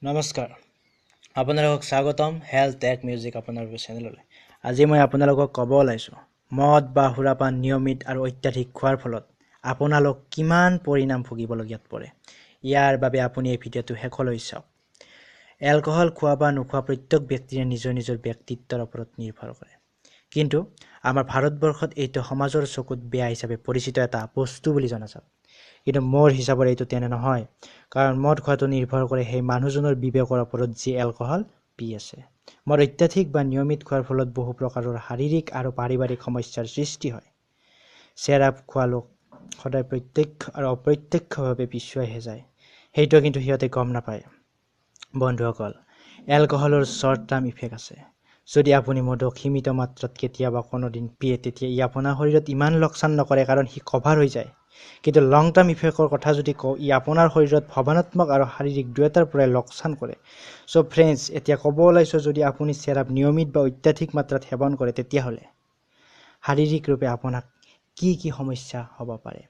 নমস্কাৰ আপোনালোকক স্বাগতম হেল্থ টেক মিউজিক আপোনালোকৰ চেনেললৈ আজি মই আপোনালোকক ক'ব ওলাইছোঁ মদ বা সুৰাপান নিয়মিত আৰু অত্যাধিক খোৱাৰ ফলত আপোনালোক কিমান পৰিণাম ভুগিবলগীয়াত পৰে ইয়াৰ বাবে আপুনি এই ভিডিঅ'টো শেষলৈ চাওক এলকহল খোৱা বা নোখোৱা প্ৰত্যেক ব্যক্তিৰে নিজৰ ব্যক্তিত্বৰ ওপৰত নিৰ্ভৰ কৰে কিন্তু আমাৰ ভাৰতবৰ্ষত এইটো সমাজৰ চকুত বেয়া হিচাপে পৰিচিত এটা বস্তু বুলি জনাজাত কিন্তু মোৰ হিচাপত এইটো তেনে নহয় কাৰণ মদ খোৱাটো নিৰ্ভৰ কৰে সেই মানুহজনৰ বিবেকৰ ওপৰত যি এলকহল পি আছে মদ অত্যাধিক বা নিয়মিত খোৱাৰ ফলত বহু প্ৰকাৰৰ শাৰীৰিক আৰু পাৰিবাৰিক সমস্যাৰ সৃষ্টি হয় চেৰাপ খোৱা লোক সদায় প্ৰত্যক্ষ আৰু অপ্ৰত্যক্ষভাৱে পিছুৱাইহে যায় সেইটো কিন্তু সিহঁতে গম নাপায় বন্ধুসকল এলকহলৰ শ্বৰ্ট টাৰ্ম ইফেক্ট আছে যদি আপুনি মদক সীমিত মাত্ৰাত কেতিয়াবা কোনোদিন পিয়ে তেতিয়া ই আপোনাৰ শৰীৰত ইমান লোকচান নকৰে কাৰণ সি কভাৰ হৈ যায় কিন্তু লং টাৰ্ম ইফেক্টৰ কথা যদি কওঁ ই আপোনাৰ শৰীৰত ভাৱনাত্মক আৰু শাৰীৰিক দুয়োটাৰ পৰাই লোকচান কৰে চ' ফ্ৰেণ্ডছ এতিয়া ক'ব ওলাইছোঁ যদি আপুনি চেৰাপ নিয়মিত বা অত্যাধিক মাত্ৰাত সেৱন কৰে তেতিয়াহ'লে শাৰীৰিক ৰূপে আপোনাক কি সমস্যা হ'ব পাৰে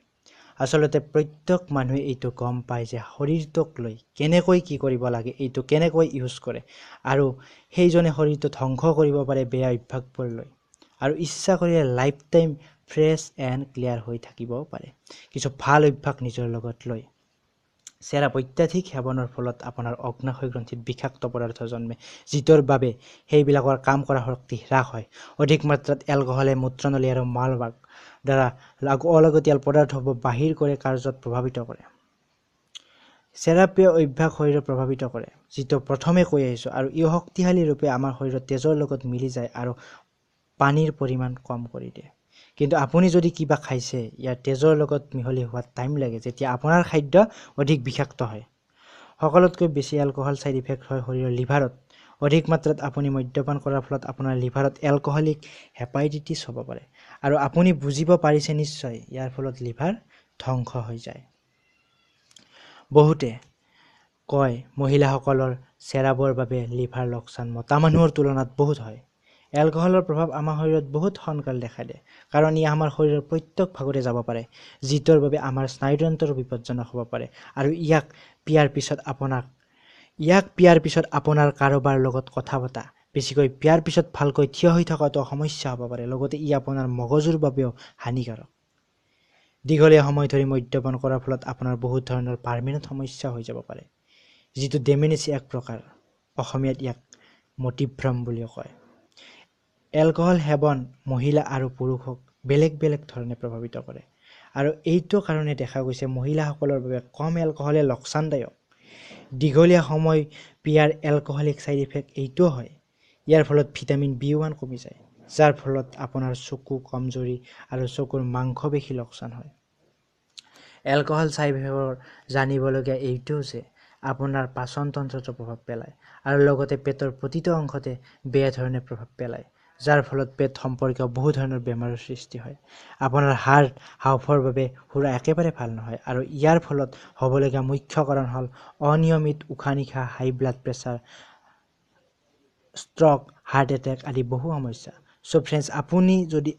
আচলতে প্ৰত্যেক মানুহে এইটো গম পায় যে শৰীৰটোক লৈ কেনেকৈ কি কৰিব লাগে এইটো কেনেকৈ ইউজ কৰে আৰু সেইজনে শৰীৰটো ধ্বংস কৰিব পাৰে বেয়া অভ্যাসবোৰ লৈ আৰু ইচ্ছা কৰিলে life time fresh and clear হৈ থাকিব পাৰে কিছু ভাল অভ্যাস নিজৰ লগত লৈ চেৰাপ অত্যাধিক সেৱনৰ ফলত আপোনাৰ অগ্নাশয় গ্ৰন্থিত বিষাক্ত পদাৰ্থ জন্মে যিটোৰ বাবে সেইবিলাকৰ কাম কৰা শক্তি হ্ৰাস হয় অধিক মাত্ৰাত এলকহলে মূত্ৰনলী আৰু মালভাগ দ্বাৰা অলাগতিয়াল পদাৰ্থবোৰ বাহিৰ কৰি কাৰ্যত প্ৰভাৱিত কৰে চেৰাপে অভ্যাস শৰীৰক প্ৰভাৱিত কৰে যিটো প্ৰথমে কৈ আহিছোঁ আৰু ই শক্তিশালী ৰূপে আমাৰ শৰীৰত তেজৰ লগত মিলি যায় আৰু পানীৰ পৰিমাণ কম কৰি দিয়ে কিন্তু আপুনি যদি কিবা খাইছে ইয়াৰ তেজৰ লগত মিহলি হোৱাত টাইম লাগে যেতিয়া আপোনাৰ খাদ্য অধিক বিষাক্ত হয় সকলোতকৈ বেছি এলকহল ছাইড ইফেক্ট হয় শৰীৰৰ লিভাৰত অধিক মাত্ৰাত আপুনি মদ্যপান কৰাৰ ফলত আপোনাৰ লিভাৰত এলকহলিক হেপাটাইটিছ হ'ব পাৰে আৰু আপুনি বুজিব পাৰিছে নিশ্চয় ইয়াৰ ফলত লিভাৰ ধ্বংস হৈ যায় বহুতে কয় মহিলাসকলৰ চেৰাবৰ বাবে লিভাৰ লোকচান মতা মানুহৰ তুলনাত বহুত হয় এলকহলৰ প্ৰভাৱ আমাৰ শৰীৰত বহুত সোনকালে দেখা দিয়ে কাৰণ ই আমাৰ শৰীৰৰ প্ৰত্যেক ভাগতে যাব পাৰে যিটোৰ বাবে আমাৰ স্নায়ুতন্ত্ৰৰ বিপদজনক হ'ব পাৰে আৰু ইয়াক পিয়াৰ পিছত আপোনাৰ কাৰোবাৰ লগত কথা পতা বেছিকৈ পিয়াৰ পিছত ভালকৈ থিয় হৈ থকাটো সমস্যা হ'ব পাৰে লগতে ই আপোনাৰ মগজুৰ বাবেও হানিকাৰক দীঘলীয়া সময় ধৰি মদ্যপান কৰাৰ ফলত আপোনাৰ বহুত ধৰণৰ পাৰ্মানেণ্ট সমস্যা হৈ যাব পাৰে যিটো ডেমেনেচিয়া এক প্ৰকাৰ অসমীয়াত ইয়াক মতিভ্ৰম বুলিও কয় এলকহল সেৱন মহিলা আৰু পুৰুষক বেলেগ ধৰণে প্ৰভাৱিত কৰে আৰু এইটো কাৰণে দেখা গৈছে মহিলাসকলৰ বাবে কম এলকহলে লোকচানদায়ক দীঘলীয়া সময় পিয়াৰ এলকহলিক ছাইড ইফেক্ট এইটো হয় ইয়াৰ ফলত ভিটামিন B1 কমি যায় যাৰ ফলত আপোনাৰ চকু কমজোৰি আৰু চকুৰ মাংসপেশী লোকচান হয় এলকহল ছাইড ইফেক্টৰ জানিবলগীয়া এইটো যে আপোনাৰ পাচন তন্ত্ৰতো প্ৰভাৱ পেলায় আৰু লগতে পেটৰ প্ৰতিটো অংশতে বেয়া ধৰণে প্ৰভাৱ পেলায় যাৰ ফলত পেট সম্পৰ্কীয় বহু ধৰণৰ বেমাৰৰ সৃষ্টি হয় আপোনাৰ হাওঁফাওঁৰ বাবে সুৰা একেবাৰে ভাল নহয় আৰু ইয়াৰ ফলত হ'বলগীয়া মুখ্য কাৰণ হ'ল অনিয়মিত উশাহ নিশাহ high blood pressure stroke heart attack আদি বহু সমস্যা চ' ফ্ৰেণ্ডছ আপুনি যদি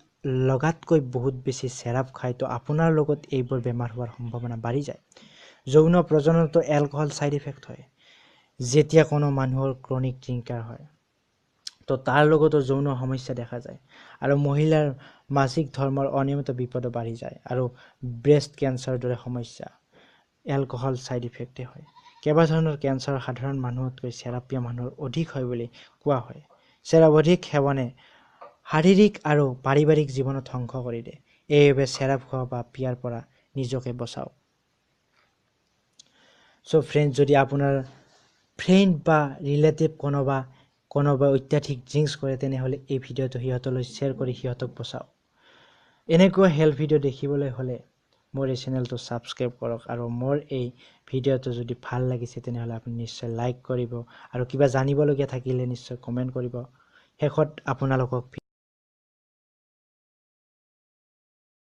লগাতকৈ বহুত বেছি চেৰাপ খায় তো আপোনাৰ লগত এইবোৰ বেমাৰ হোৱাৰ সম্ভাৱনা বাঢ়ি যায় যৌন প্ৰজননতো এলকহল ছাইড ইফেক্ট হয় যেতিয়া কোনো মানুহৰ ক্ৰনিক ড্ৰিংকাৰ হয় তো তাৰ লগতো যৌন সমস্যা দেখা যায় আৰু মহিলাৰ মাসিক ধৰ্মৰ অনিয়মিত বিপদো বাঢ়ি যায় আৰু ব্ৰেষ্ট কেঞ্চাৰৰ দৰে সমস্যা এলকহল ছাইড ইফেক্টে হয় কেইবা ধৰণৰ কেঞ্চাৰ সাধাৰণ মানুহতকৈ চেৰাপিয়া মানুহৰ অধিক হয় বুলি কোৱা হয় চেৰাপ অধিক সেৱনে শাৰীৰিক আৰু পাৰিবাৰিক জীৱনত ধ্বংস কৰি দিয়ে এইবাবে চেৰাপ খোৱা বা পিয়াৰ পৰা নিজকে বচাওক চ' ফ্ৰেণ্ড যদি আপোনাৰ ফ্ৰেণ্ড বা ৰিলেটিভ কোনোবা অত্যাধিক ড্ৰিংকছ কৰে তেনেহ'লে এই ভিডিঅ'টো সিহঁতলৈ শ্বেয়াৰ কৰি সিহঁতক বচাওক এনেকুৱা হেল্থ ভিডিঅ' দেখিবলৈ হ'লে মোৰ এই চেনেলটো ছাবস্ক্ৰাইব কৰক আৰু মোৰ এই ভিডিঅ'টো যদি ভাল লাগিছে তেনেহ'লে আপুনি নিশ্চয় লাইক কৰিব আৰু কিবা জানিবলগীয়া থাকিলে নিশ্চয় কমেণ্ট কৰিব শেষত আপোনালোকক